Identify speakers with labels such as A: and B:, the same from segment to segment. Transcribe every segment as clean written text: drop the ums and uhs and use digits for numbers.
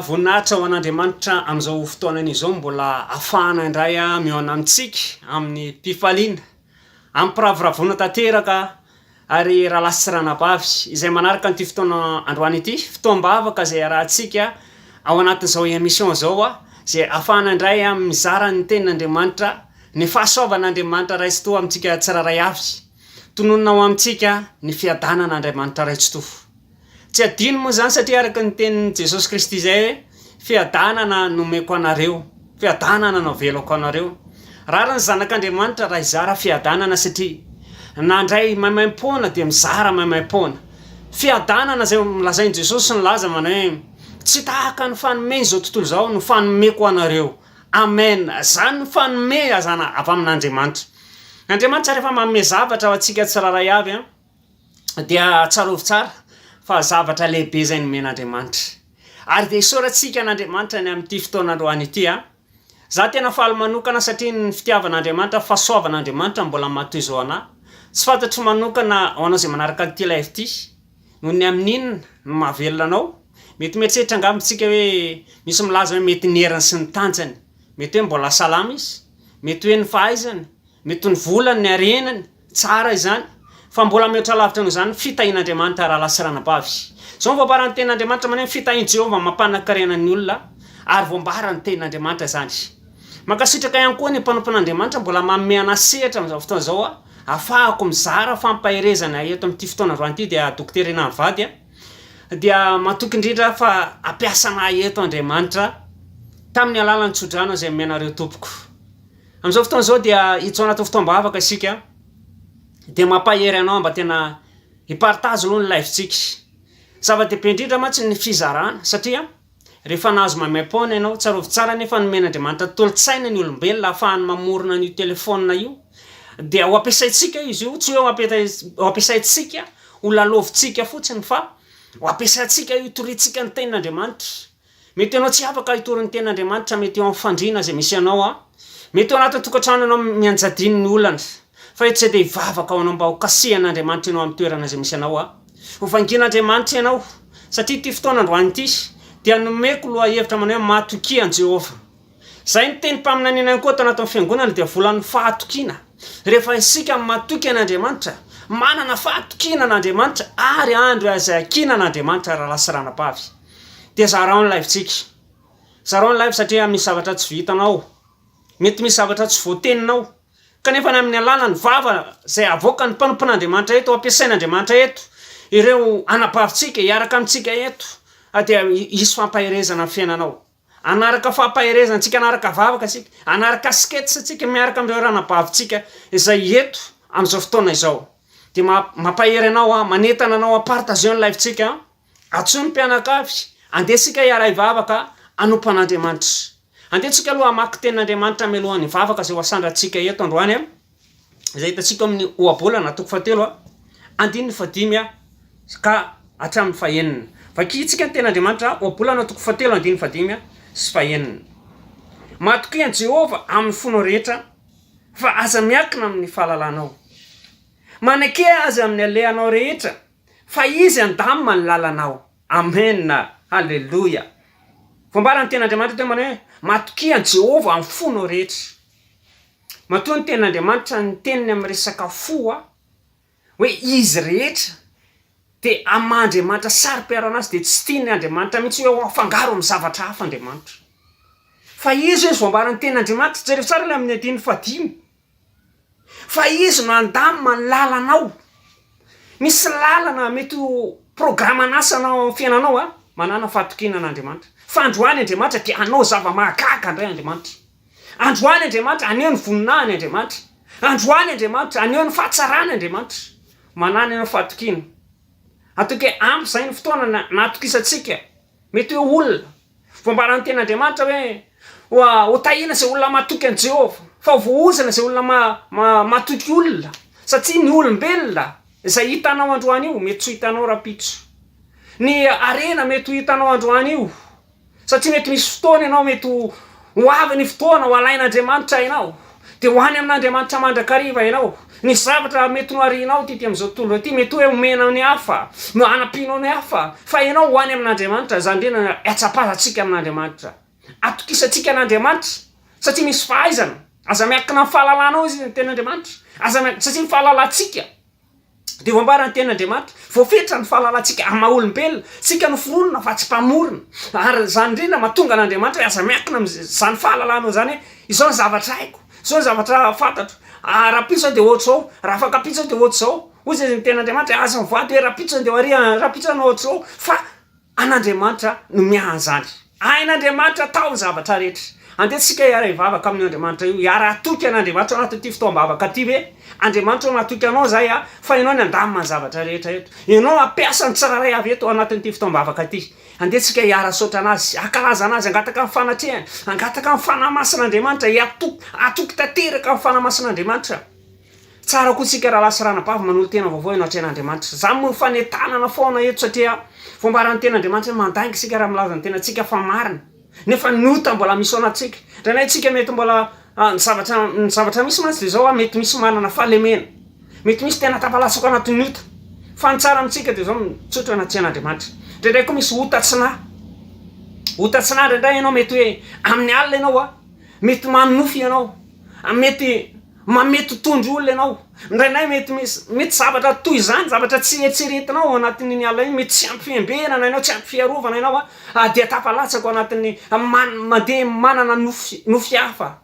A: voninahitra ho an'Andriamanitra amin'izao fotoanana izao mbola ahafahana indray mihaona amintsika amin'ny mpifaliana, amin'ny mpiravoravoana tanteraka ary raha lasy ranabavy izay manaraka an'ity fotoana androany ity, fotoam-bavaka izay arahantsika ao anatin'izao émission zao izay ahafahana indray mizara ny tenin'Andriamanitra, ny fahasoavan'Andriamanitra raitsitoa amintsika tsiraray avy, tononona ao amintsika ny fiadanan'Andriamanitra raitsitoa. Tsy adino moa zany satria araka ny tenin'i Jesosy Kristy zay hoe fiadanana nomeko anareo, fiadanana novelako anareo. Rara ny zanak'Andriamanitra raha izara fiadanana satria na ndray maimaim-poana dia mizara maimaim-poana. Fiadanana zay milazain'i Jesosy nilaza mana hoe tsy tahaka ny fanomeny zao tontolo zao no fanomeko anareo. Amen. Zany ny fanome azana avy amin'Andriamanitra. Andriamanitra rehefa manome zavatra ho antsika tsiraray avy dia tsarovy tsara fa zavatra lehibe zay nomen'Andriamanitra. Ary dia isaorantsika an'Andriamanitra ny amin'ity fotoana androany ity za tena faly manokana satria ny fitiavan'Andriamanitra, fahasoavan'Andriamanitra mbola matoy zao anahy. Tsy fantatro manokana ho anao zay manaraka ity live ity, noho ny amin'inona no mahavelona anao. Mety mieritreritra angambitsika hoe misy milaza hoe mety ny heriny sy ny tanjany, mety hoe mbola salama izy, mety hoe ny fahaizany, mety ny volany, ny harenany, tsara izany. Fa mbola mihoatra lavitra noho izany fitahian'Andriamanitra raha lasy ranabavy. Zao ny voambarany tenin'Andriamanitra maneho fitahian Jehovah mampanankarena ny olona ary voambarany tenin'Andriamanitra zany. Mankasitraka ihany koa ny mpanompon'Andriamanitra mbola manome anahy sehatra amin'izao fotoana zao ahafahako mizara fampahirezana eto amin'ity fotoana androany ity dia dokotera Enavady dia matoky indrindra fa ampiasa anahy eto Andriamanitra tamin'ny alalan'ny tsodrano izay menareo tompoko. Amin'izao fotoana zao dia hiditra anaty fotoam-bavaka isika dia mampahery anao mba tena hipartazy aloha ny live-tsika. Zava-dehibe indrindra mantsy ny fizarana satria rehefa nahazo maimaim-poana ianao, tsarovy tsara nefa nomen'Andriamanitra tolotsaina ny olombelona ahafahany mamorona n'io telefônina io dia ho ampiasaintsika izy io, tsy hoe ho ampiasaintsika ho lalaovintsika fotsiny fa ho ampiasaintsika hitoritsika ny tenin'Andriamanitra. Mety ianao tsy afaka hitory ny tenin'Andriamanitra, mety eo amin'ny fandriana izay misy anao mety eo anatin'ny tokantrano ianao mianjadiny ny olana, fa eto tsy dia hivavaka ao anao mba ho kasihan'Andriamanitra ianao amin'ny toerana izay misy anao ho vangin'Andriamanitra ianao satria ity fotoana androany ity dia nomeko loha hevitra mana hoe mahatokian Jehovah. Zay ny teny mpaminanina koa tao anatin'ny fiangonana dia volan'ny fahatokiana. Rehefa isika matoky an'Andriamanitra, manana fahatokiana an'Andriamanitra ary andro azakiana an'Andriamanitra raha lasy ranabavy. Dia zarao ny live-tsika. Zarao ny live satria misy zavatra tsy vitanao. Mety misy zavatra tsy voateninao. Kanefa ny amin'ny alalany vava zay avoaka ny mpanompon'Andriamanitra eto, ampiasain'Andriamanitra eto, ireo anabavitsika hiaraka amintsika eto, dia hisy fampahirezana amin'ny fiainanao. Anaraka fampahirezantsika, anaraka vavaka sika, anaraka sketsatsika miaraka amin'ireo anabavitsika izay eto amin'izao fotoana izao. Dia mampahery anao, manentana anao apartazion ny live-tsika, atsony mpianakavy, andesika hiara hivavaka anompo an'Andriamanitra. Andetsika aloha hamaky tenin'Andriamanitra mialohan'ny vavaka izay ho asandratsika eto androany izay hitantsika amin'ny ohabolana toko fahatelo andininy fadimy ka hatramin'ny fahaenina. Vakitsika ny tenin'Andriamanitra ohabolana toko fahatelo andininy fadimy sy fahaenina. Matokian Jehovah amin'ny fona rehetra fa aza miakina amin'ny fahalalanao. Manake aza amin'ny alehanao rehetra fa izy andamina ny lalanao. Amen. Halleluja. Voambarany tenin'Andriamanitra teo mana hoe matokian Jehovah amin'ny fona rehetra. Matoa ny tenin'Andriamanitra ny teniny amin'ny resaka fo hoe izy rehetra dia ama-Andriamanitra sary-piaro anazy dia tsy tiany Andriamanitra mihitsy hoe ho afangaro amin'ny zavatra hafa Andriamanitra. Fa izy voambarany tenin'Andriamanitra jereo tsara ilay amin'ny andininy fadimy. Fa izy no andamina ny lalanao. Misy lalana mety ho programan'asanao amin'ny fiainanao manana fahatokiana an'Andriamanitra. Fa androany Andriamanitra dia anao zava-mahagaga indray Andriamanitra. Androany Andriamanitra aneo ny voninahiny Andriamanitra. Androany Andriamanitra aneo ny fahatsarany Andriamanitra. Manana anao fahatokiana. Atoke ampy zay ny fotoana natokisantsika. Mety hoe olona. Voambarany tenin'Andriamanitra hoe ho tahina izay olona matoky an Jehovah, fa ho vohozana izay olona matoky olona. Satria ny olombelona izay hitanao androany io mety tsy hitanao rapitso. Ny arena mety ho hitanao androany io satria mety misy fotoana ianao mety ho avy ny fotoana ho alain'Andriamanitra ianao, dia ho any amin'Andriamanitra mandrakariva ianao, ny zavatra mety no arinao ty am'izao tontolo ty mety hoe omena ny hafa no anampianao ny hafa fa ianao ho any amin'andriamanitra zany rena atsapazatsika amin'andriamanitra atokisatsika an'andriamanitra satria misy fahaizana aza miakina ny fahalalanao izy ny ten'andriamanitra satria ny fahalalantsika de voambarany ten'andriamanitra voafetra ny fahalalantsika amaolombelona tsika no foronona fa tsy mpamorona ary zany indrindra mahatonga an'andriamanitra aza miakina am'zany fahalalanao zany hoe izao ny zavatra haiko izao ny zavatra fantatro rapitso de ohatr zao raha fakapitso de ohatr zao ozy ny ten'andriamanitra aza mivady hoe rapitso de aria rapitso na ohatr zao fa an'andriamanitra no miahan'zany ain'andriamanitra tao ny zavatra rehetra andetsika hiara ivavaka amin'ny andriamanitra io hiara atoky an'andriamanitra anaty ty fotoam-bavaka ty hoe andriamanitra natoky anao zay fa ianao ny andamina ny zavatra rehetra eto ianao ampiasa ny tsiraray avy eto anatin'ity fotoam-bavaka ty andetsika hiara sotra anazy akalaza anazy angataka ny fanatrehany angataka ny fanamasin'andriamanitra atoky tateraka ny fanamasin'andriamanitra tsara koa tsika raha lasa ranabavy manolo tena vaovao anatrehan'andriamanitra za mo fanetanana foana eto satria fombarany ten'andriamanitra mandaingy sika raha milaza ny tena tsika fa marina nefa nota mbola misy ao anatsika ranay tsika mety mbola ny zavatra misy mantsy de zao mety misy manana fahalemena mety misy tena tapalatsako anatin'ny ota fa ny tsara amitsika de zao mitsotra anatrehan'andriamanitra ndraindray koa misy otatsina ndraindray ianao mety hoe amin'ny alina ianao mety manofy ianao mety mamety tondro olona ianao ndraindray mety zavatra toy zany zavatra tsy eritseretinao anatin'ny alina iny mety tsy ampy fiambenana ianao tsy ampy fiarovana ianao de tapalatsako anatin'ny mandeha manana nofy hafa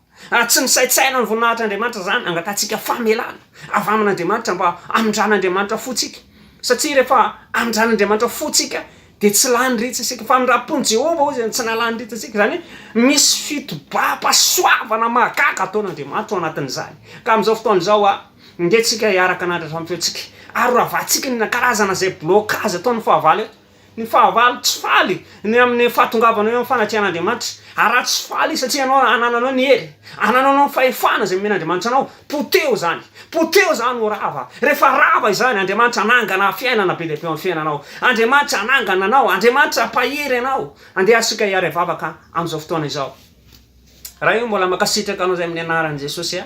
A: tsy misaitsaina ny voninahitr'andriamanitra zany angatantsika famelana avy amin'andriamanitra mba amindran'andriamanitra fotsika satria rehefa amindran'andriamanitra fotsika de tsy lany ritsy asika fa mirapony jehova ozy tsy nalany ritsy asika zany misy fitoba-pasoavana mahagaga ataon'andriamanitra ao anatin'izany ka am'izao fotoan'izao ndetsika hiaraka anandratra am'feotsika ary ravatsika ny karazana zay blokazy ataon'ny fahavalo eto ny fahavalo tsy faly ny amin'ny fahatongavana eo amin'ny fanatrehan'andriamanitra raha tsy faly satria anao anananao ny hery anananao ny fahefana zay men'andriamanitra anao poteo zany ho rava rehefa rava izany andriamanitra anangana fiainana be lehibe amin'ny fiainanao andriamanitra anangana anao andriamanitra pahery anao andeha asika hiara ivavaka am'izao fotoana izao raha io mbola makasitraka anao zay amin'ny anaran'i jesosy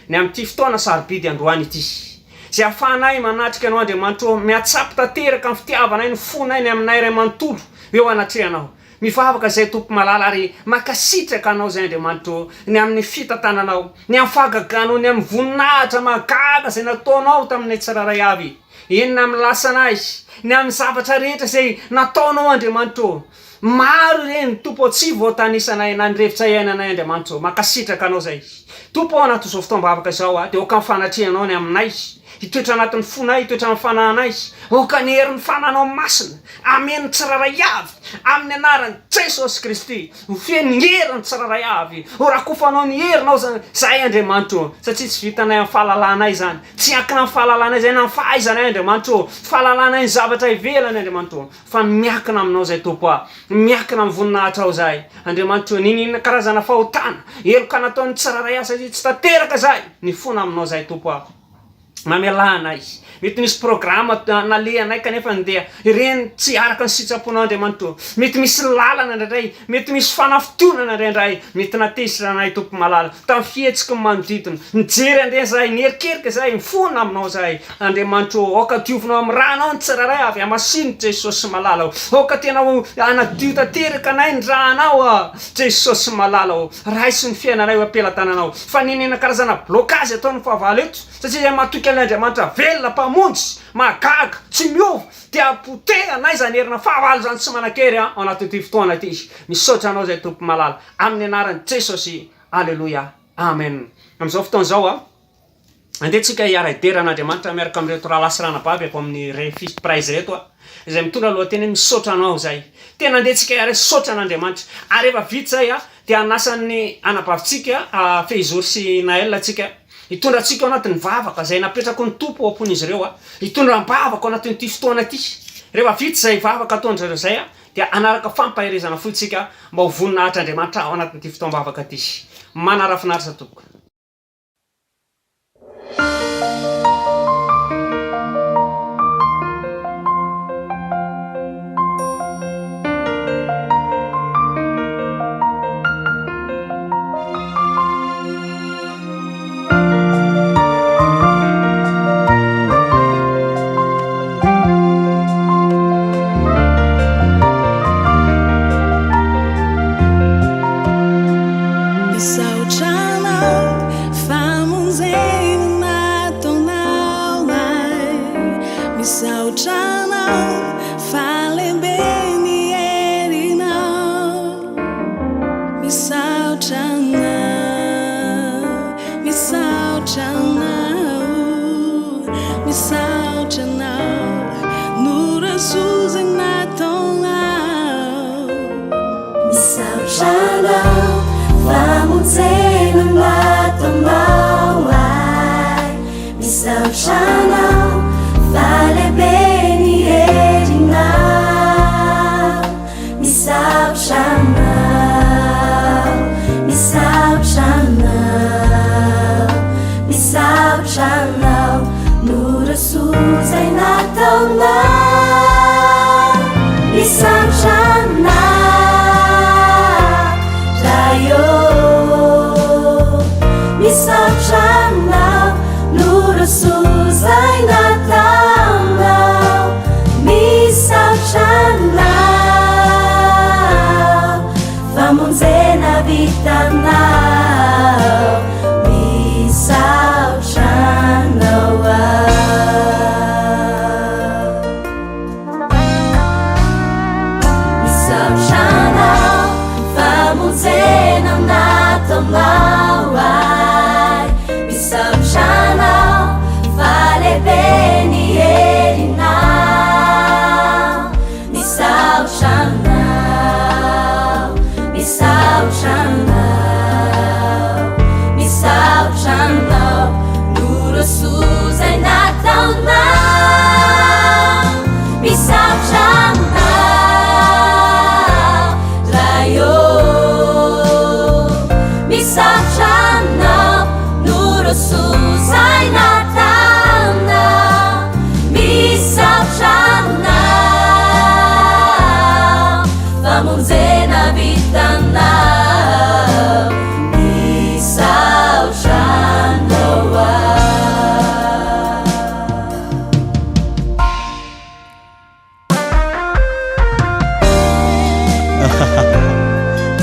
A: ny am'ty fotoana sarobidy androany ity zay ahafahanay manatrika anao andriamanitra miatsapy tanteraka ny fitiavanay ny fonay ny aminay ray manontolo eo anatrehanao mivavaka zay tompo malala ary makasitraka anao zay andriamanitra ny amin'ny fitantananao ny amin'ny fahagaganao ny amin'ny voninahitra mahagaga zay nataonao taminay tsiraray avy enina amin'ny lasanazy ny amin'ny zavatra rehetra zay nataonao andriamanitra maro reny tompo tsy voatanisanay na nyrevitra iainanay andriamanitra makasitraka anao zay tompo ao anaty zao fotoam-bavaka izao de oka mifanatrehanao ny aminay hitoetra anatin'ny fonay hitoetra amin'ny fanahinay oka ny herin'ny fananao masina ameny tsiraray avy amin'ny anaran'i Jesosy Kristy feny heriny tsiraray avy rakofanao ny herinao zay andriamanitra satria tsy vitanay amin'ny fahalalànay zany tsy akina amin'ny fahalalànay zay na ny fahaizanay andriamanitra fahalalànay ny zavatra ivelany andriamanitra fa miakina aminao zay tompo miakina amin'ny voninahitra ao zay andriamanitra ninina karazana fahotana eloka nataon'ny tsiraray asa satria tsy tanteraka zay ny fona aminao zay tompo mamelana izy mety misy programa nalehanay kanefa ndeha ireny tsy araka ny sitrapon'andriamanitra mety misy lalana ndraindray mety misy fanafitonana ndraindray mety natesiranay tompo malala tamin'ny fihetsika ny manodidina nijery andeha zay nierikerika zay mifona aminao zay andriamanitra oka diovinao amin'ny ranao ny tsiraray avy amasinitra Jesosy malala oka tena anadio tanteraka anay ny ranao Jesosy malala raisy ny fiainanay apelatananao fa ninena karazana blokazy ataon'ny fahavalo eto satria matoky an'andriamanitra velona mpamonjy mahagaga tsy miova dia apotehanay zany herina fahavalo zany tsy manakery ao anatin'ity fotoana ity misaotra anao zay tompo malala amin'ny anaran'i Jesosy aleloia amen am'izao fotoana zao andetsika hiara ideran'andriamanitra miaraka am'ireto raha lasy ranabavy ako amin'ny refis praise reto izay mitondra lohateny misaotra anao zay tena andetsika hiara saotra an'andriamanitra ary efa vita zay dia anasan'ny anabavitsika Feizory sy Naël atsika hitondra atsika ao anatin'ny vavaka zay napetrako ny tompo ampony izy ireo hitondra mbavaka ao anatin'ity fotoana ity rehefa vita zay vavaka ataon'zareo zay dia anaraka fampaherezana fotsika mba ho voninahitr'andriamanitra ao anatin'ity fotoam-bavaka ty manarafinaritra tompoko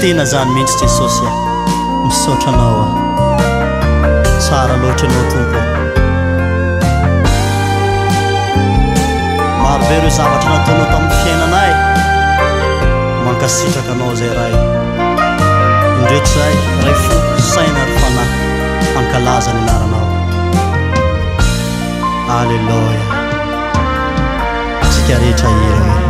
B: tena zany mihitsy jesosy misaotra anao tsara loatra anao tompo marobe ireo zavatra nataonao tamin'ny fiainanay mankasitraka anao zay ray indreky zay ray fo saina ry fanahy ankalaza ny anaranao alleloia tsika rehetra ireo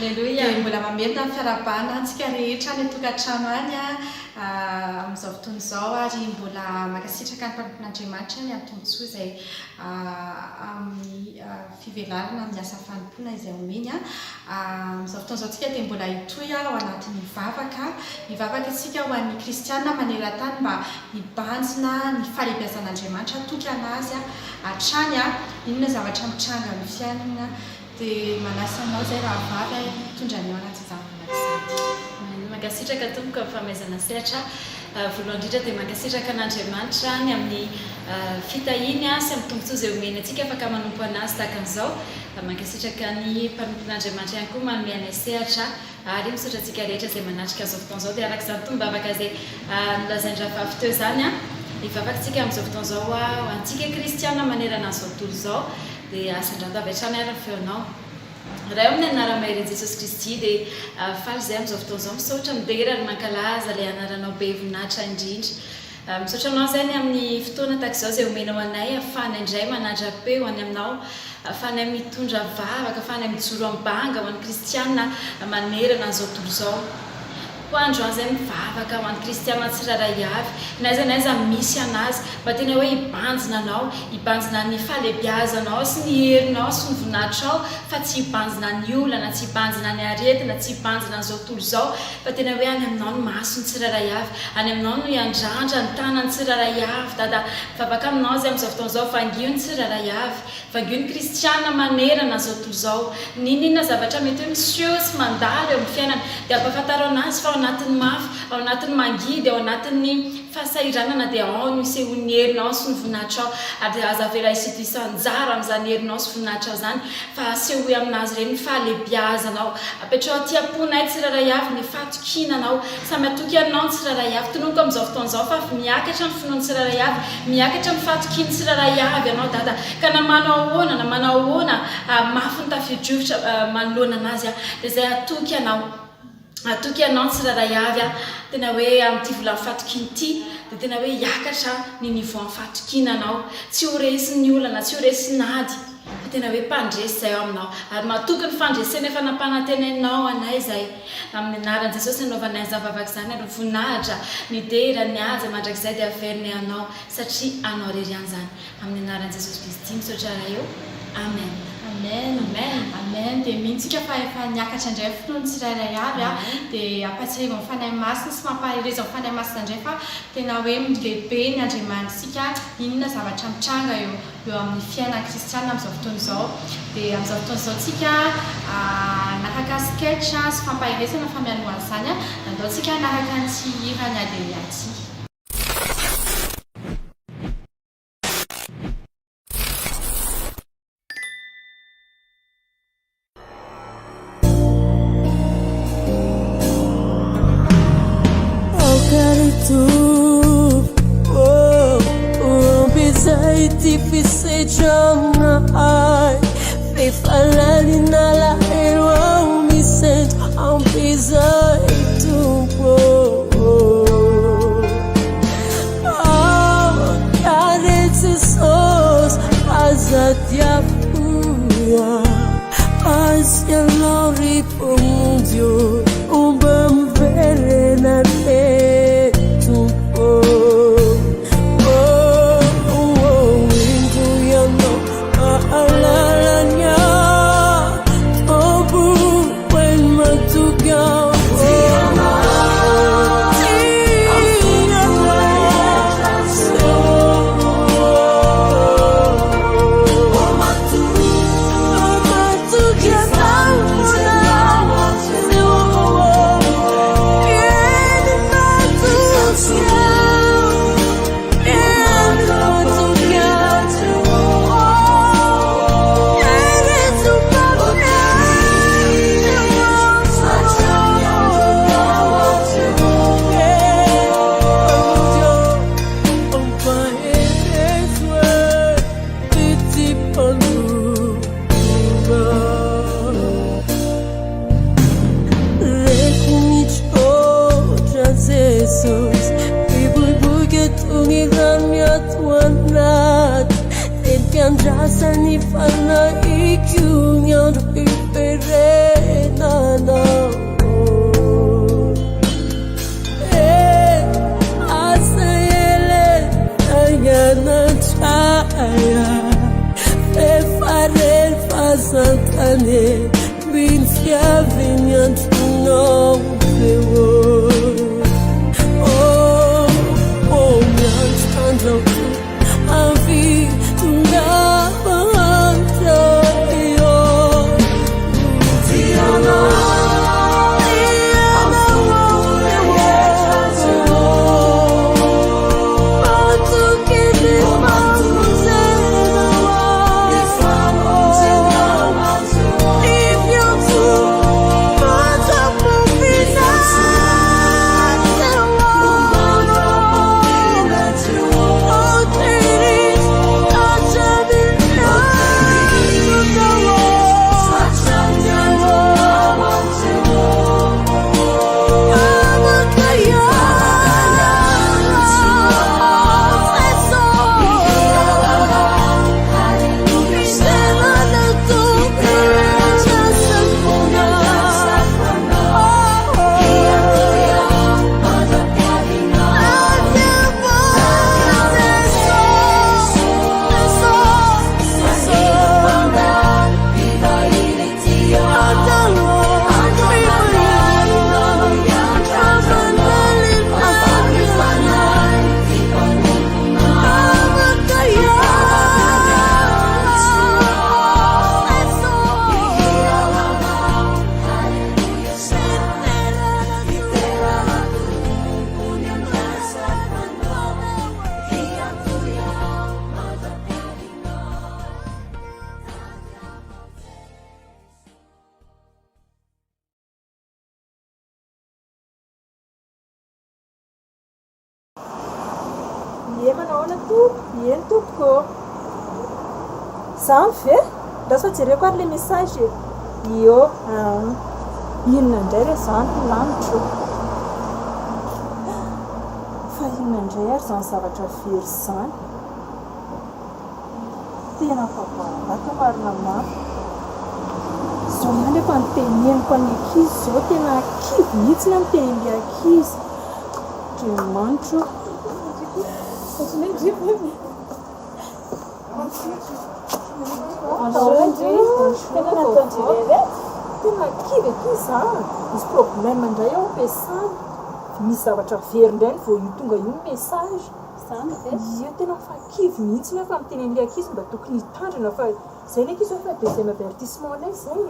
C: Alleluia. Mbola mamerina ny fiarabana antsika rehetra ny tokantrano any amin'izao fotoana izao ary mbola mankasitraka ny mpampian'Andriamanitra ny amin'ny tombontsoa izay amin'ny fivelarana amin'ny asa fanompoana izay omeny amin'izao fotoana izao tsika dia mbola hitohy ao anatin'ny mivavaka isika ho an'ny kristianina maneran-tany mba hibanjina ny fahalehibiazan'Andriamanitra toky anazy hatrany inona zavatra mitranga amin'ny fiainana dia manasanao izay raha vavy mitondra ny ao anaty izany
D: mankasitraka tompoko amin'ny famezana sehatra voalohany indrindra dia mankasitraka an'Andriamanitra ny amin'ny fitahiny sy amin'ny tombontsoa izay omeny antsika afaka manompo anazy tahaka an'izao mankasitraka ny mpanompon'Andriamanitra ihany koa manome anay sehatra ary misaotra antsika rehetra izay manatrika an'izao fotoana izao dia araka izany tombavaka izay nolazain-dravavy teo izany hivavakantsika amin'izao fotoana izao ho antsika kristiana manerana an'izao tontolo izao dia asan-drato avy hatrany ary ny feonao raha amin'ny anara-mahery Jesosy Kristy dia faly izay amin'izao fotoana izao misaotra midera ary mankalaza ilay anaranao be voninahitra indrindra misaotra anao izay ny amin'ny fotoana tahaka izao izay omenao anay ahafahana indray manadra-peo any aminao ahafahana mitondra vavaka ahafahana mijoro ambanga ho an'ny kristiana manerana an'izao tontolo izao ho androany izay mivavaka ho an'ny kristiana tsiraray avy naiza misy anazy mba tena hoe hibanjina anao hibanjina ny fahalehibiazanao sy ny herinao sy ny voninahitrao fa tsy hibanjina ny olana tsy hibanjina ny aretina tsy hibanjina an'izao tontolo izao fa tena hoe any aminao no maso ny tsiraray avy any aminao no hiandrandra ny tanany tsiraray avy dada mivavaka aminao izay amin'izao fotoana izao vangio ny tsiraray avy vangio ny kristiana manerana an'izao tontolo izao ninona zavatra mety hoe miseho sy mandalo eo amin'ny fiainana dia ampafantaro anazy fa ao anatin'ny mafy ao anatin'ny mangidy ao anatin'ny fahasahiranana dia ao no isehon'ny herinao sy ny voninahitrao ary azavela isito isanjara amin'izany herinao sy voninahitrao izany fa asehoe aminazy ireny ny fahalehibiazanao apetrao aty-ponay tsiraray avy ny fatokinanao samy atoky anao ny tsiraray avy tononoko amin'izao fotoana izao fa miakatra ny finoany tsiraray avy miakatra ny fatokiny tsiraray avy ianao dada ka namanao ahoana mafy ny tafio-drivotra manoloana anazy dia izay atoky anao ny tsiraray avy tena hoe amin'ity volan'ny fatokiny ity dia tena hoe hiakatra ny niveau amin'ny fatokinanao tsy ho resin'ny olana tsy ho resin'ady fa tena hoe mpandresy izay ao aminao ary matoky ny fandresena efa nampanantenainao anay izay amin'ny anaran'i Jesosy nanaovanay ny zavavaka izany ary voninahitra ny dera ny aja mandrakizay dia averinay anao satria anao rery an'izany amin'ny anaran'i Jesosy Kristy misaotra raha eo amen
C: amen dia mihintsika fa efa niakatra indray finoany tsiraray avy dia ampatsahivy amin'ny fanahy masina sy mampahereza amin'ny fanahy masina indray fa tena hoe lehibe ny andriamanitsika inona zavatra mitranga eo amin'ny fiainana kristiana amin'izao fotoana izao dia amin'izao fotoana izao tsika nakaka sketch sy fampaherezana fa mianohan'izany nandao tsika naraka ny tsihirany Aleluia.
E: Ai, vem falando na lareira, me sento a pisar tu cadê esses azati a fua, hacia lori mundio, bam verena tu Andrasani fana ikyunyando iperena Sane Binfiavin Yantuno Oh Mianstandro Avi Tungabanta Tiana
F: Sanfe, lasa jereko ary le message io inona indray re zany lanitro fa inona indray ary zany zavatra very zany tena favaraka marina mafy zao ihany efa niteneniko any ankizy zao tena kivy mihitsy ny miteny le ankizy Andriamanitro tena kivy aky zany misy problème indray ao ampiasany misy zavatra very indray ny vao io tonga io message io tena fa kivy mihitsy ny fa miteny an'ilay ankizy mba tokony hitandrina fa zay ny ankizy fa deuxième avertissement anay zay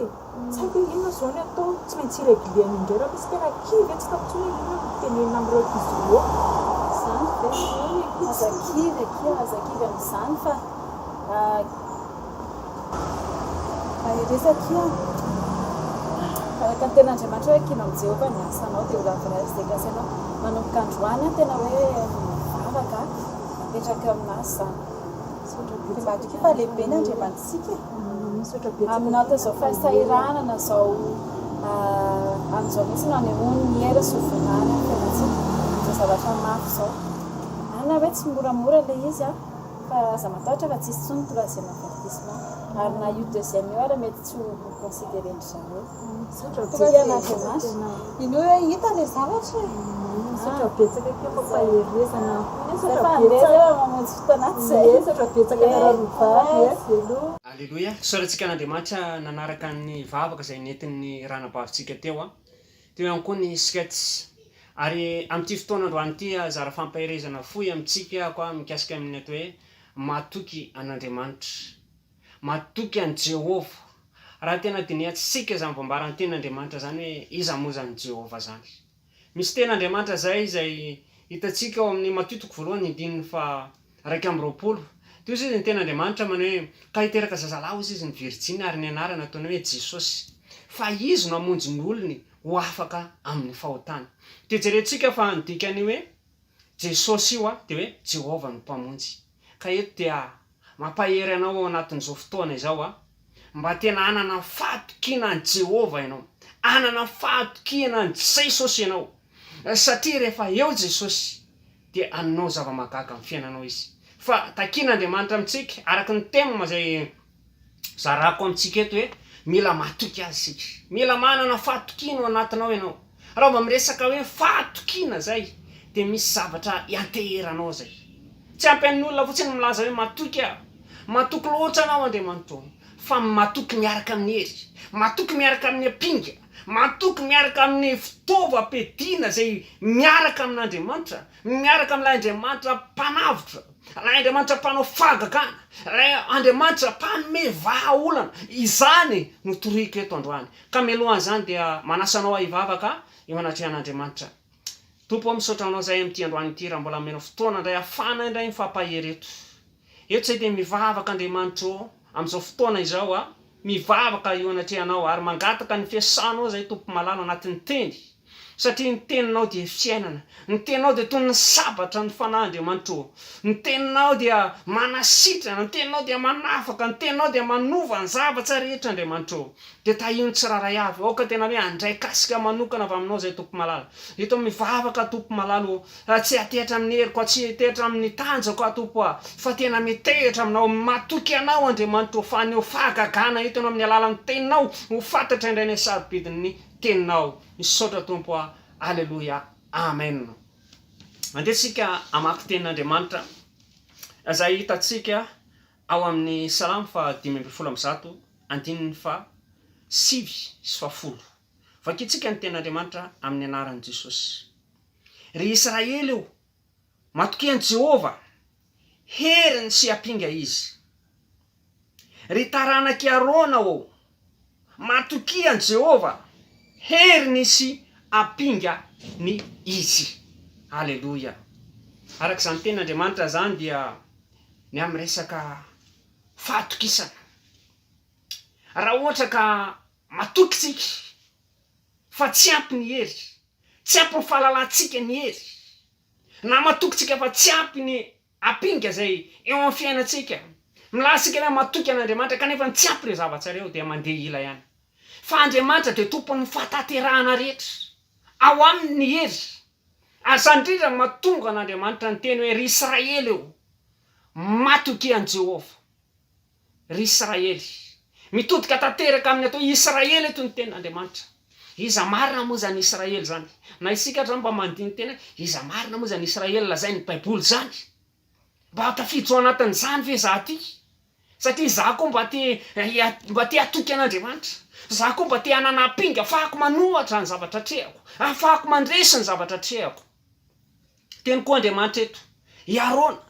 F: tsy haiko inona zao ny atao tsy maintsy irégulé indray raha misy tena kivy tsy tapitsony inona mitenenina amin'ireo ankizy ireo
G: azakivy am'izany fa resaky araka ny ten'Andriamanitra hoe kino amin'ny Jehovah ny asanao dia olavin'azy dia gasy anao manomboka androany tena hoe mivavaka mipetraka aminazy zany
F: madika fa lehibe ny Andriamanitsika
G: aminao ta zao fahasahiranana zao amin'izao mihitsy no anehoany ny era sovinany amin'ny fiainatsika zao zavatra mafy zao ana hoe tsy moramora le izy fa aza matahotra fa tsisy tsony troisième avertissement ary na io deuxième io ara mety tsy ho considéreny zareo
F: Andriamanitra
G: ino hoe hita le zavatra
F: satra betsaka ke fa faherezana
G: mamonjy fotoanaty zay
F: satra betsaka naravalo
A: Alleluia soratsika an'Andriamanitra nanaraka ny vavaka izay nentin'ny ranabavintsika teo teo ihany koa ny sketch ary amin'ity fotoanandroany ity zara fampaherezana fohy amintsika koa mikasika amin'ny atao hoe matoky an'Andriamanitra matoky an Jehova raha tena diniatsika zany vombarany ten'Andriamanitra zany hoe iza mozan'ny Jehova zany misy ten'Andriamanitra zay hitatsika ao amin'ny matotoko voalohany 1:20 teo izy ny ten'Andriamanitra manao hoe ka hiteraka zazalahy izy ny Virginie ary ny anarana ataony hoe Jesosy fa izy no amonjy ny olony ho afaka amin'ny fahotana dia jerentsika fa ny dikany hoe Jesosy io dia hoe Jehova no mpamonjy ka eto dia mampahery anao ao anatin'izao fotoana izao mba tena anana fatokina ny Jehova ianao anana fatokina ny Jesosy ianao satria rehefa eo Jesosy dia anao zava-mahagaga amin'ny fiainanao izy fa takian'Andriamanitra amintsika araka ny tema zay zarako amintsika eto hoe mila matoky azy sika mila manana fatokina ao anatinao ianao raha mba miresaka hoe fatokina zay dia misy zavatra hianteheranao zay tsy ampian'ny olona fotsiny milaza hoe matoky loatra anao Andriamanitra fa matoky miaraka amin'ny hery, matoky miaraka amin'ny apinga, matoky miaraka amin'ny fitaova ampiadiana zay miaraka amin'Andriamanitra, miaraka amin'ilay Andriamanitra mpanavitra, ilay Andriamanitra mpanao fagakana, ilay Andriamanitra mpanome vahaolana. Izany no toriko eto androany. Ka mialohan'izany dia manasanao ahivavaka eo anatrehan'Andriamanitra. Tompo misaotra anao zay amin'ity androany ity raha mbola ameno fotoana indray ahafana indray mifampahery eto. Eto zay dia mivavaka Andriamanitra amin'izao fotoana izao mivavaka eo anatrehanao ary mangataka ny fiasanao zay tompo malala anatin'ny teny. Satria ny teninao dia fiainana, ny teninao dia toy ny sabatra ny fanahy'Andriamanitra. Ny teninao dia manasitrana, ny teninao dia manafaka, ny teninao dia manova ny zavatra rehetra Andriamanitra. Dia tahiny tsiraray avy, aoka tena hoe andraikasika manokana avy aminao zay tompo malala. Eto mivavaka tompo malala, tsy atehitra amin'ny heriko, tsy atehitra amin'ny tanjako tompo, fa tena mitehitra aminao, matoky anao Andriamanitra, fa aneo fagagana eto amin'ny alalan'ny teninao, ho fantatra indray ny sarobidin'ny teninao. Misaotra tompo, alleluia, amen. Andesika amaky tenin'Andriamanitra izay hitantsika ao amin'ny Salamo 5:1, andininy 7:7. Vakitsika ny tenin'Andriamanitra amin'ny anaran'i Jesosy. Ry Israely io, matokian Jehova, heriny sy apinga izy. Ry taranaky Arona o, matokian Jehova, heriny sy apinga ny izy. Alleluia. Araka izany tenin'Andriamanitra zany dia ny amin'ny resaka fahatokisana. Raha ohatra ka matoky tsika fa tsy ampy ny hery, tsy ampy ny fahalalantsika ny hery, na matoky tsika fa tsy ampy ny apinga zay eo amin'ny fiainantsika, milasika ilay matoky an'Andriamanitra kanefa tsy ampy le zavatra reo dia mandeha ila ihany. Fa Andriamanitra dia tompon'ny fataterahana rehetra ao amin'ny hery. Ary zany indrindra mahatonga an'Andriamanitra ny teny hoe ry Israely io, matokian Jehova. Ry Israely, mitodika tanteraka amin'ny atao Israely eto ny tenin'Andriamanitra. Iza marina moa zany Israely zany. Na isika zany mba mandiny tena, iza marina moa zany Israely lazainy Baiboly zany. Mba tafidzo ao anatin'izany ve za ty? Satria za koa mba te atoky an'Andriamanitra. Za koa mba te hananapinga, afahako manohatra ny zavatra trehako, afahako mandresy ny zavatra trehako. Teny koa Andriamanitra eto,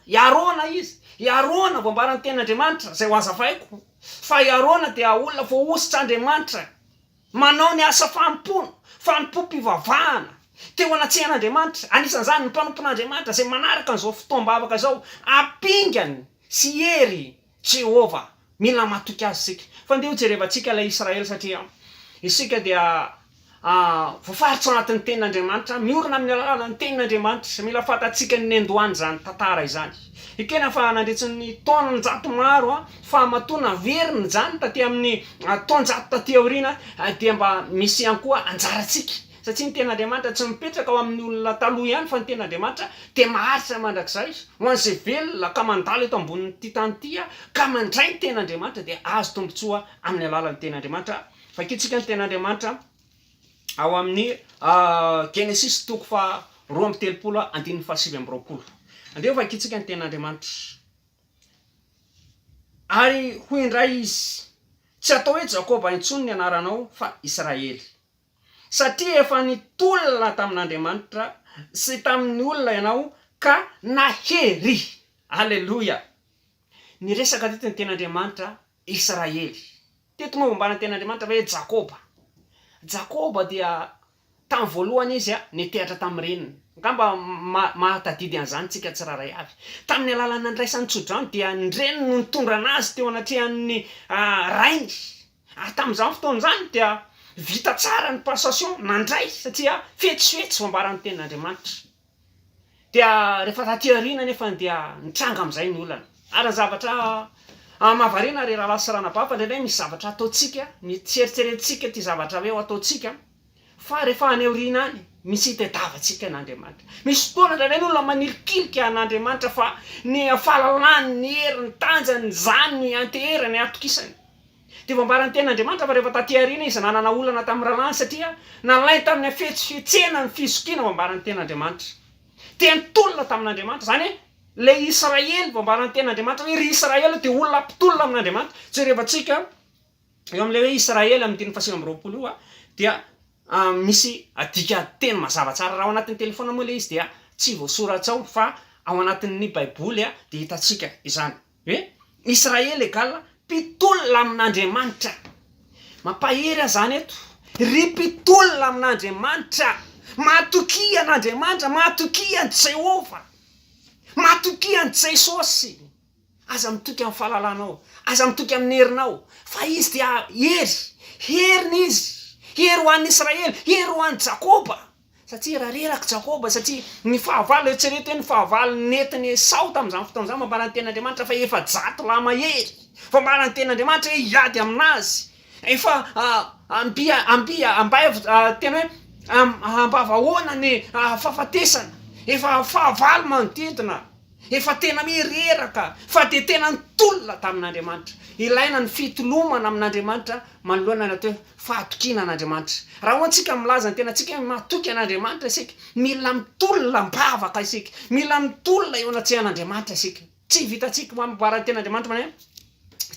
A: Iarona izy, Iarona voambarany tenin'Andriamanitra zay ho azavaiko. Fa Iarona dia olona voahositra Andriamanitra, manao ny asa fampo-pivavahana teo anatseha'Andriamanitra. Anisan'izany ny mpanompon'Andriamanitra zay manaraka an'izao fotoam-bavaka zao, apingany sy hery Jehova. Mila matoky azy sika. Fa ndeha hojerevantsika ilay Israely satria isika dia voafaritra anatin'ny tenin'Andriamanitra, miorina amin'ny alalan'ny tenin'Andriamanitra. Mila fantatsika ny andohany zany tantara izany. Ekena fa nandritsy ny taona 100 maro fa matona veriny zany taty amin'ny taona 100 taty aoriana dia mba misy ihany koa anjaratsika. Satria ny tenin'Andriamanitra tsy mipetraka ao amin'ny olona taloha ihany, fa ny tenin'Andriamanitra dia maharitra mandrakizay ho an'izay velona ka mandalo eto ambonin'ity tany ity ka mandray ny tenin'Andriamanitra dia azo tombontsoa amin'ny alalan'ny tenin'Andriamanitra. Vakitsika ny tenin'Andriamanitra ao amin'ny Genesis 2:3-7. Andeo vakitsika ny tenin'Andriamanitra. Ary ho indray izy, tsy atao hoe Jakoba intsony ny anaranao fa Israely. Satria efa nitolona tamin'Andriamanitra sy tamin'ny olona ianao ka nahery. Alleluia. Ny resaka teto ny tenin'Andriamanitra Israely. Teto moa momba ny tenin'Andriamanitra hoe Jakoba. Jakoba dia tamin'ny voalohany izy nitehatra tamin'ny reniny. Ngamba mahatadidy an'izany tsika tsiraray avy. Tamin'ny alalan'ny andraisan'ny tsodrano dia ny reniny no nitondra anazy teo anatrehan'ny rainy. Tamin'izany fotoan'izany dia vita tsara ny passation nandray satria fetsifetsy voambaran'ny tenin'Andriamanitra. Dia rehefa taty aoriana nefa dia nitranga amin'izay ny olana. Ary zavatra mahavariana ary raha lasy ranabava ndraindray misy zavatra ataontsika, mieritreretintsika ty zavatra hoe ataontsika, fa rehefa any aoriana any misy itadiavantsika an'Andriamanitra. Misy fotoana ndraindray ny olona manilikilika an'Andriamanitra fa ny fahalalany, ny hery, ny tanjany, zany ny anteherany, ny atokisany. Dia voambaran'ny tenin'Andriamanitra fa rehefa taty aoriana izy nanana olana tamin'ny rahalahy satria nalay tamin'ny fihetsehana ny fizokiana voambaran'ny tenin'Andriamanitra. Dia nitolona tamin'Andriamanitra zany le Israely voambaran'ny tenin'Andriamanitra hoe ry Israely dia olona mpitolona amin'Andriamanitra. Jerevantsika eo amin'ilay hoe Israely amin'ny teny fasina am'roapolo io dia misy adika teny mazava tsara raha ao anatin'ny telefona moa le izy dia tsy voasoratsao fa ao anatin'ny baiboly dia hitantsika izany hoe Israely egala mpitolona amin'Andriamanitra. Mampahery zany eto ry mpitolona amin'Andriamanitra, matoky an'Andriamanitra, matoky an Jehova, matoky an Jesosy. Aza mitoky amin'ny fahalalànao, aza mitoky amin'ny herinao, fa izy dia heriny izy, hery ho an'ny Israely, hery ho an'ny Jakoba. Satria raha reraka Jakoba, satria ny fahavalo eritrereto hoe ny fahavalo netiny Esau tamin'izany fotoan'izany mambarany ten'Andriamanitra fa efa 100 lahy mahery. Fa mambarany ten'Andriamanitra hoe hiady aminazy. Efa tena hoe ambavahoana ny fahafatesana. Efa fahavalo manodidina. Efa tena mireraka, fa dia tena nitolona tamin'Andriamanitra. Ilaina ny fitolomana amin'Andriamanitra manoloana ny atao hoe fahatokiana an'Andriamanitra. Raha hoantsika milaza ny tena tsika mahatoky an'Andriamanitra isika, mila mitolona mbavaka isika, mila mitolona eo anatseh'Andriamanitra isika. Tsy vitantsika mampibarany ten'Andriamanitra mana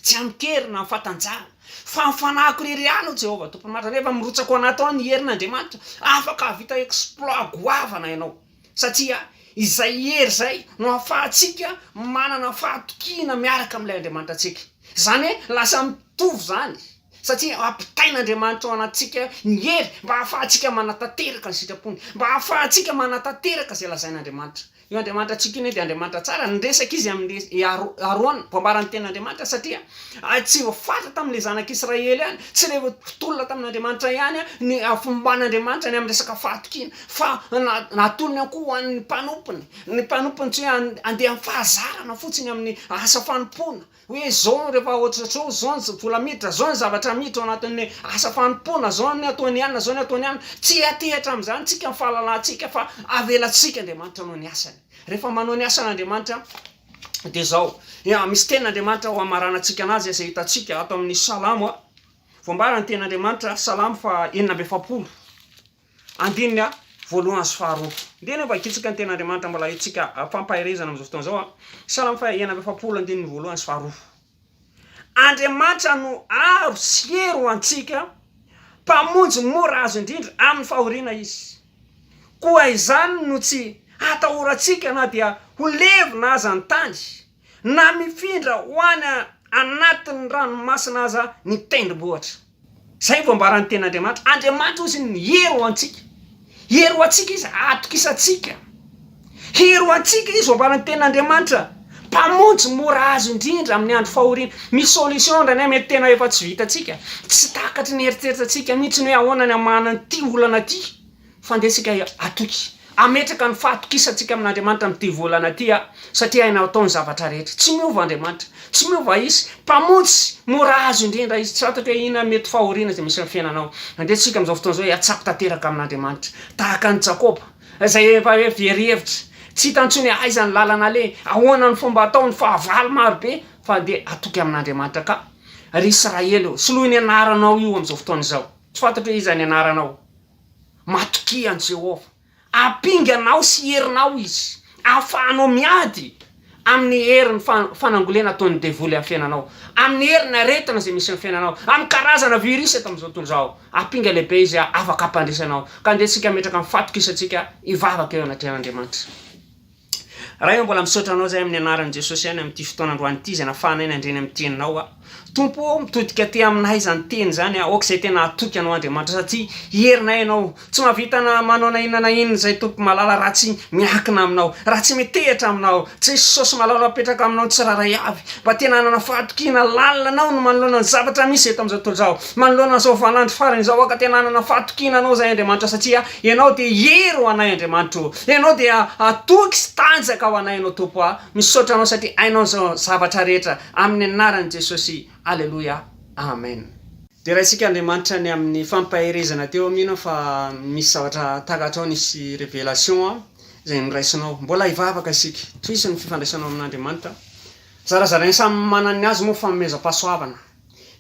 A: tsy amikerina fatanjahana. Fa mifanahiko ririano Jehova tompon'Andriamanitra rehefa mirotsaka ao anaty ao ny herin'Andriamanitra, afaka vita exploit goavana ianao. Satria izay hery zay no ahafahantsika manana fahatokiana miaraka amin'ilay Andriamanitra antsika. Zany hoe lasa mitovy zany. Satria ampitain'Andriamanitra ao anatsika ny hery mba ahafahantsika manatanteraka ny sitrapony, mba ahafahantsika manatanteraka izay lazain'Andriamanitra. Io Andriamanitra tsika iny dia Andriamanitra tsara, niresaka izy amin'ny Aroana mpambarany ten'Andriamanitra satria tsy voafatra tamin'ilay zanak'Israely ihany, tsy le mpitolona tamin'Andriamanitra ihany ny fomban'Andriamanitra ny amin'ny resaka fahatokiana, fa natolony koa ho an'ny mpanompony. Ny mpanompony tsy hoe andeha amin'ny fahazarana fotsiny amin'ny asa fanompoana. Hoe zao rehefa ohatrao zao ny vola miditra, zao ny zavatra miditra ao anatin'ny asa fanompoana, zao ny ataony ihany, zao ny ataony ihany. Tsy atehatra amin'izany tsika ny fahalalantsika fa avelatsika Andriamanitra manao ny asany. Rehefa manao ny asan'Andriamanitra dia zao misy ten'Andriamanitra ho amaranantsika anazy izay hitantsika ato amin'ny Salamo voambarany ten'Andriamanitra Salamo fa 47 andininy voalohany sy faharoa. Ndeny mba hikitsika ny ten'Andriamanitra mbola hitsika fampahirezana amin'izao fotoana zao Salamo fa 47 andininy voalohany sy faharoa. Andriamanitra no aro sy hery ho antsika, mpamonjy mora azo indrindra amin'ny fahoriana izy. Koa izany no tsy atahorantsika na dia ho levina aza ny tany, na mifindra ho any anatin'ny ranomasina aza ny tendrombohitra. Zay voambarany ten'Andriamanitra. Andriamanitra ozy ny hery ho antsika. Hery ho antsika izy atokisantsika. Hery ho antsika izy voambarany ten'Andriamanitra. Mpamonjy mora azo indrindra amin'ny andro fahoriana. Misy solution ndray mety tena efa tsy vitantsika. Tsy takatry ny eritreretantsika mihitsy ny hoe ahoana ny amanany ty olana ty. Fandesika atoky. Ametraka ny fahatokisantsika amin'Andriamanitra amin'ity volana ty satria haina ataony zavatra rehetra. Tsy miova Andriamanitra, tsy miova izy. Mpamonjy mora azo indrindra izy. Tsy fantatra hoe ina mety fahoriana izay misy amin'ny fiainanao. Andesika amin'izao fotoana izao hoe atsako tanteraka amin'Andriamanitra. Tahaka ny Jakoba izay efa hoe very-hevitra. Tsy hitantsony aiza ny lalana le, ahoana ny fomba ataony fahavalo marobe, fa dia atoky amin'Andriamanitra ka. Ry Israely soloy ny anaranao io amin'izao fotoana izao. Tsy fantatra hoe iza ny anaranao. Matoky an Jehova. Apinganao sy herinao izy. Ahafahanao miady amin'ny herin'ny fanangolena ataony devoly amin'ny fiainanao. Amin'ny heriny aretina izay misy amin'ny fiainanao. Amin'ny karazana virus eto amin'izao tontolo izao. Apinga lehibe izy afaka ampandrisanao. Ka andesika metraka amin'ny fatokisantsika hivavaka eo anatin'Andriamanitra. Raha io mbola misaotra anao zay amin'ny anaran'i Jesosy ihany amin'ity fotoana androany ity izay nafahana iny andreny amin'ny teninao Tompo mitodika ty aminay zany teny zany aoka izay tena atoky anao Andriamanitra satria herinay ianao tsy mahavita manao na inona na inona izay tompo malala raha tsy miankina aminao, raha tsy mitehitra aminao, tsy sosy malala apetraka aminao tsiraray avy. Mba tena hanana fahatokiana lalina anao no manoloana ny zavatra misy eto amin'izao tontolo izao. Manoloana izao valandro farany izao ka tena hanana fahatokiana anao zay Andriamanitra satria ianao dia hery ho anay Andriamanitra. Ianao dia atoky sy tanjaka ho anay ianao Tompo. Misaotra anao satria hainao izao zavatra rehetra amin'ny anaran'i Jesosy. Alléluia. Amen. Dia raha isika Andriamanitra ny amin'ny fampahirezana teo amina fa misy zavatra takatra ao nisy révélation izay miraisinao. Mbola hivavaka isika. Toy ny fifandraisanao amin'Andriamanitra. Zarazarainy samy manana azy moa fanomezam-pahasoavana.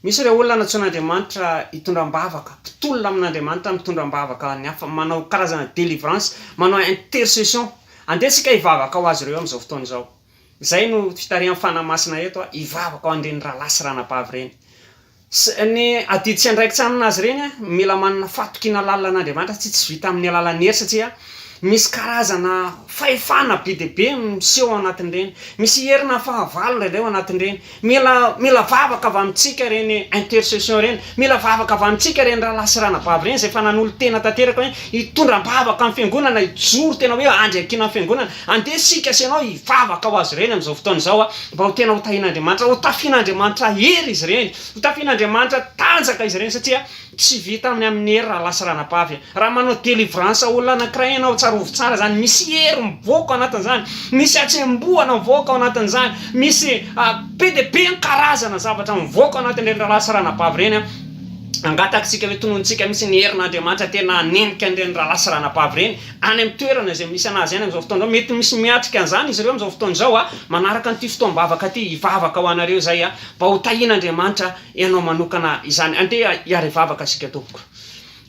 A: Misy ireo olona natsoan'Andriamanitra hitondram-bavaka, mpitolona amin'Andriamanitra mitondram-bavaka ny hafa, manao karazana délivrance, manao intercession. Andesika hivavaka ho azy ireo amin'izao fotoana izao. Zay no fitarihan'ny fanamasina eto hivavaka ao andreny raha lasy ranabavy reny. ny adidy tsy andraikitsy aminazy reny mila manana fatokina lalan'Andriamanitra tsy vita amin'ny alalan'ny hery satria misy karazana fahefana be dia be miseho anatin'ireny, misy herina fahavalo ireo anatin'ireny. Mila vavaka avy amintsika reny intercession reny, mila vavaka avy amintsika reny raha lasy-ranabavy reny izay fa nanolo tena tanteraka hoe hitondram-bavaka amin'ny fiangonana, hijoro tena hoe andriakiana amin'ny fiangonana. Andeha sika sy ianao hivavaka ho azy ireny amin'izao fotoana izao mba ho tena ho tahian'Andriamanitra, ho tafian'Andriamanitra hery izy ireny, ho tafian'Andriamanitra tanjaka izy ireny satria tsy vita amin'ny hery raha lasy-ranabavy. Raha manao délivrance olona anankiray ianao tsara ovy tsara zany, misy hery mivoaka ao anatin'izany, misy atsem-boana mivoaka ao anatin'izany, misy be dia be ny karazana zavatra mivoaka ao anatin'ireny raha lasy-ranabavy reny. Angatakitsika hoe tononontsika misy ny herin'Andriamanitra tena anenika an'ireny raha lasy-ranabavy reny any amin'ny toerana izay misy anazy any amin'izao fotoana izao. Mety misy miatrika an'izany izy ireo amin'izao fotoana izao manaraka an'ity fotoam-bavaka ty hivavaka ho anareo zay mba ho tahian'Andriamanitra ianao manokana izany. Andeha hiary hivavaka asika tompoko.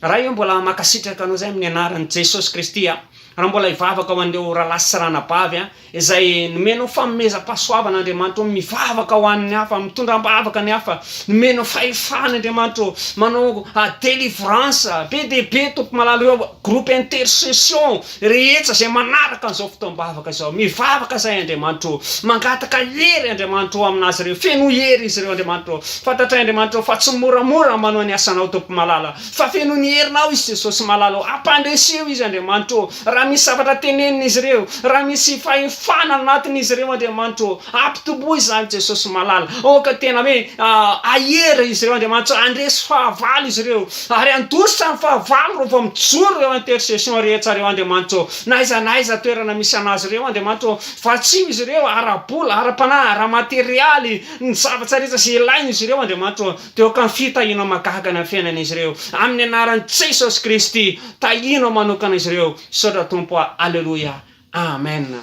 A: Raha io mbola makasitraka anao zay amin'ny anaran'i Jesosy Kristy raha mbola hivavaka ho an'ireo raha lasy sy ranabavy izay nomenao fanomezam-pahasoavan'Andriamanitra, mivavaka ho an'ny hafa, mitondram-bavaka ny hafa, nomenao fahefan'Andriamanitra, manao délivrance be dia be tompo malala eo groupe intercession rehetra izay manaraka an'izao fotoam-bavaka izao. Mivavaka zay Andriamanitra, mangataka hery Andriamanitra aminazy ireo, feno hery izy ireo Andriamanitra. Fantatray Andriamanitra fa tsy moramora manao ny asanao tompo malala, fa feno ny herinao izy Jesosy malala, ampandreseo izy Andriamanitra. Raha misy zavatra tenenina izy ireo, raha misy fahefana anatin'izy ireo Andriamanitra, ampitoboa izany Jesosy malala. Oka tena hoe ahery izy ireo Andriamanitra, andresy fahavalo izy ireo, ary andositra ny fahavalo reo vao mijoro ireo intercession rehetra reo Andriamanitra. Naiza toerana misy anazy ireo Andriamanitra, fa tsy izy ireo ara-bola, ara-panahy, ara-materialy, ny zavatra rehetra izay ilainy izy ireo Andriamanitra, dia oka ny fitahianao mahagaga ny fiainan'izy ireo amin'ny anaran'i Jesosy Kristy. Tahianao manokana izy ireo. Saotra tompo, alleluia, amen.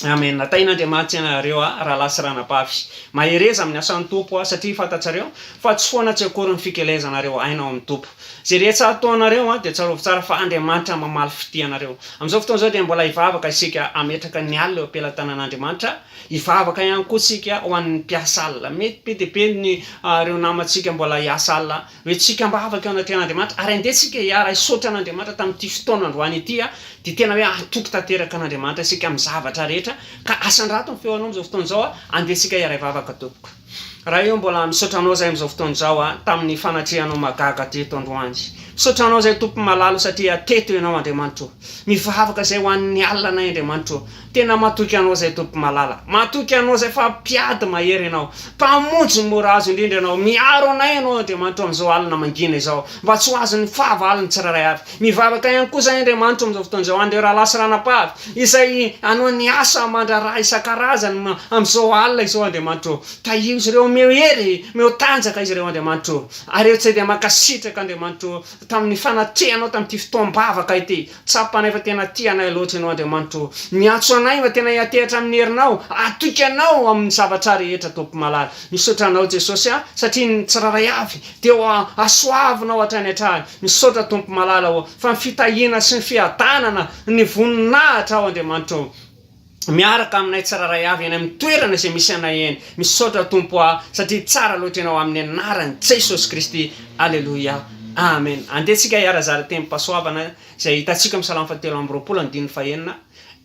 A: Amen. Tahian'Andriamanitra ianareo raha lasy ranabavy. Mahereza amin'ny asan'ny tompo satria fantatsareo fa tsy foana tsy akory ny fikelezanareo ainao amin'ny tompo. Zay rehetra ataonareo dia tsara ovy tsara fa Andriamanitra mamaly fitianareo. Amin'izao fotoana izao dia mbola hivavaka isika ametraka ny alina eo am-pelantanan'Andriamanitra. Hivavaka ihany koa isika ho an'ny mpiasa alina. Mety be dia be ny ireo namantsika mbola hiasa alina hoe tsika mbavaka eo anatin'Andriamanitra, ary andehantsika hiara hisaotra an'Andriamanitra tamin'ity fotoana androany ity dia tena hoe atoky tanteraka an'Andriamanitra isika amin'ny zavatra rehetra. Ka asandrato ny feonao amin'izao fotoana izao andehantsika hiara hivavaka tompoko. Raha io mbola misaotranao zay amin'izao fotoana izao tamin'ny fanatrehanao magaga teto androany. Misaotranao zay tompo malalo satria teto ianao Andriamanitra. Mivavaka zay ho an'ny alina anay Andriamanitra. Tena matoky anao zay tompo malala. Matoky anao zay fa mpiady mahery ianao. Mpamonjy mora azo indrindra ianao. Miaro anay ianao Andriamanitra amin'izao alina mangina izao. Mba tsy ho azon'ny fahavalony tsiraray avy. Mivavaka ihany koa zay Andriamanitra amin'izao fotoana izao andeha raha lasy ranabavy izay anao ny asa mandraraha isan-karazany amin'izao alina izao Andriamanitra. Tahio izy ireo meo hery, meo tanjaka izy ireo Andriamanitra. Ary eo tsy dia makasitraka Andriamanitra tamin'ny fanatrehanao tamin'ity fotoam-bavaka ity. Tsapanay fa tena tianay loatra ianao Andriamanitra. Miantso anay fa tena hiatehatra amin'ny herinao, atoky anao amin'ny zavatra rehetra tompo malala. Misaotra anao Jesosy satria ny tsiraray avy dia asoavinao hatrany hatrany. Misaotra tompo malala fa ny fitahiana sy ny fiadanana, ny voninahitra ao Andriamanitra. Miaraka aminay tsiraray avy eny amin'ny toerana izay misy anay eny. Misaotra tompo satria tsara loatra ianao amin'ny anaran'i Jesosy Kristy. Alleluia, amen. Andehantsika hiara-zara tem-pahasoavana izay hitantsika amin'ny Salamo 7:20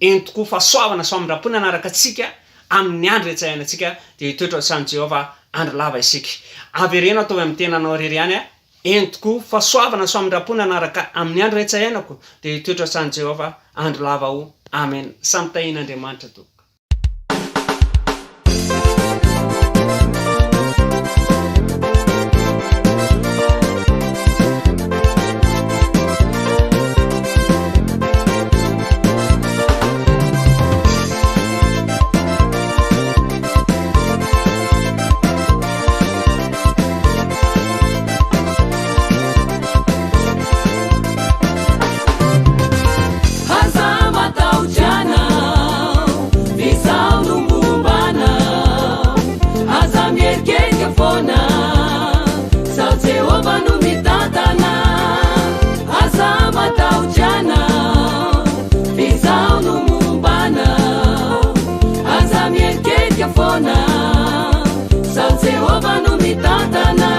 A: eny tokoa fahasoavana so amin'ny anaraka antsika amin'ny andro rehetra iainantsika dia hitoetra ao San Jehova andro lava isika. Averena ataovy amin'ny tenanao rery ihany eny tokoa fahasoavana so amin'ny anaraka amin'ny andro rehetra iainako dia hitoetra ao San Jehova andro lava ao. Amen. Samy tahian'Andriamanitra tokoa.
E: Sao Jehovah no me tata na